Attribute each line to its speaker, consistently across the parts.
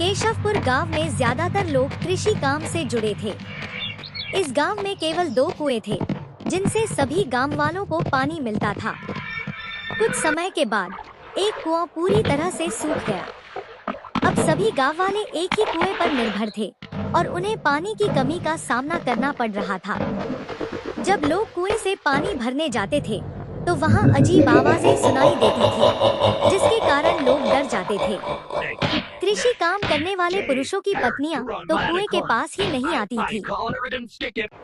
Speaker 1: केशवपुर गांव में ज्यादातर लोग कृषि काम से जुड़े थे। इस गांव में केवल 2 कुएं थे, जिनसे सभी गांव वालों को पानी मिलता था। कुछ समय के बाद एक कुआं पूरी तरह से सूख गया। अब सभी गांव वाले एक ही कुएं पर निर्भर थे और उन्हें पानी की कमी का सामना करना पड़ रहा था। जब लोग कुएं से पानी भरने जाते थे तो वहां अजीब आवाजें सुनाई देती थी, जिसके कारण लोग डर जाते थे। कृषि काम करने वाले पुरुषों की पत्नियां तो कुएं के पास ही नहीं आती थी।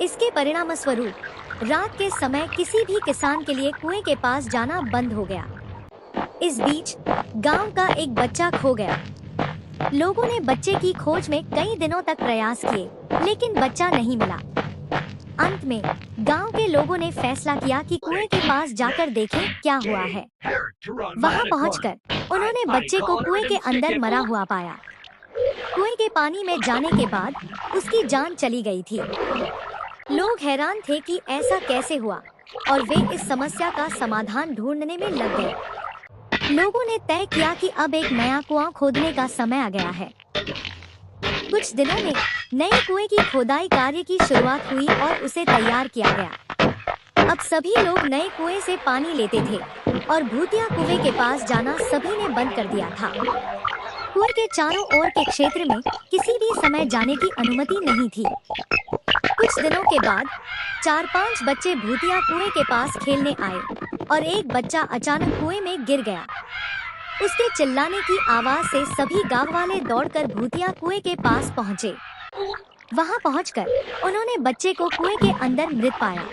Speaker 1: इसके परिणामस्वरूप रात के समय किसी भी किसान के लिए कुएं के पास जाना बंद हो गया। इस बीच गांव का एक बच्चा खो गया। लोगों ने बच्चे की खोज में कई दिनों तक प्रयास किए, लेकिन बच्चा नहीं मिला। अंत में गांव के लोगों ने फैसला किया कि कुएं के पास जाकर देखें क्या हुआ है। वहां पहुंचकर उन्होंने बच्चे को कुएं के अंदर मरा हुआ पाया। कुएं के पानी में जाने के बाद उसकी जान चली गई थी। लोग हैरान थे कि ऐसा कैसे हुआ और वे इस समस्या का समाधान ढूंढने में लग गए। लोगों ने तय किया कि अब एक नया कुआं खोदने का समय आ गया है। कुछ दिनों में नए कुएं की खोदाई कार्य की शुरुआत हुई और उसे तैयार किया गया। अब सभी लोग नए कुएं से पानी लेते थे और भूतिया कुएं के पास जाना सभी ने बंद कर दिया था। कुएं के चारों ओर के क्षेत्र में किसी भी समय जाने की अनुमति नहीं थी। कुछ दिनों के बाद 4-5 बच्चे भूतिया कुएं के पास खेलने आए और एक बच्चा अचानक कुएं में गिर गया। उसके चिल्लाने की आवाज से सभी गांव वाले दौड़कर भूतिया कुएं के पास पहुंचे। वहां पहुंचकर उन्होंने बच्चे को कुएं के अंदर मृत पाया।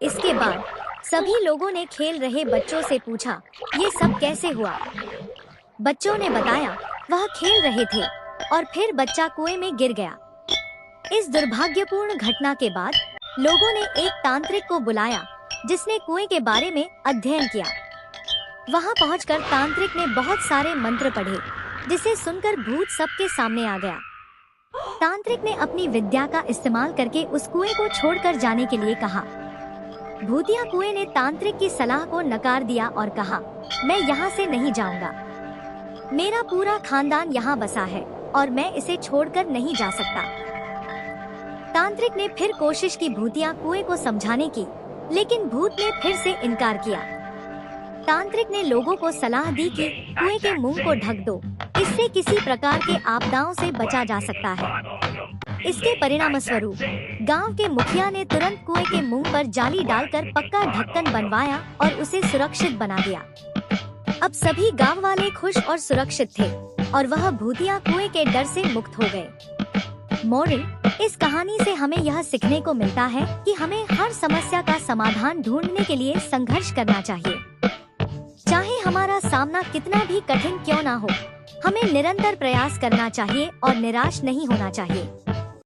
Speaker 1: इसके बाद सभी लोगों ने खेल रहे बच्चों से पूछा, ये सब कैसे हुआ? बच्चों ने बताया, वह खेल रहे थे और फिर बच्चा कुएं में गिर गया। इस दुर्भाग्यपूर्ण घटना के बाद लोगों ने एक तांत्रिक को बुलाया, जिसने कुएं के बारे में अध्ययन किया। वहां पहुंचकर तांत्रिक ने बहुत सारे मंत्र पढ़े, जिसे सुनकर भूत सबके सामने आ गया। तांत्रिक ने अपनी विद्या का इस्तेमाल करके उस कुएं को छोड़कर जाने के लिए कहा। भूतिया कुएं ने तांत्रिक की सलाह को नकार दिया और कहा, मैं यहाँ से नहीं जाऊंगा। मेरा पूरा खानदान यहाँ बसा है और मैं इसे छोड़कर नहीं जा सकता। तांत्रिक ने फिर कोशिश की भूतिया कुएं को समझाने की, लेकिन भूत ने फिर से इनकार किया। तांत्रिक ने लोगों को सलाह दी कि कुएं के मुंह को ढक दो, इससे किसी प्रकार के आपदाओं से बचा जा सकता है। इसके परिणामस्वरूप गांव के मुखिया ने तुरंत कुएं के मुंह पर जाली डालकर पक्का ढक्कन बनवाया और उसे सुरक्षित बना दिया। अब सभी गांव वाले खुश और सुरक्षित थे और वह भूतिया कुएं के डर से मुक्त हो गए। मोरल: इस कहानी से हमें यह सीखने को मिलता है कि हमें हर समस्या का समाधान ढूंढने के लिए संघर्ष करना चाहिए। चाहे हमारा सामना कितना भी कठिन क्यों ना हो, हमें निरंतर प्रयास करना चाहिए और निराश नहीं होना चाहिए।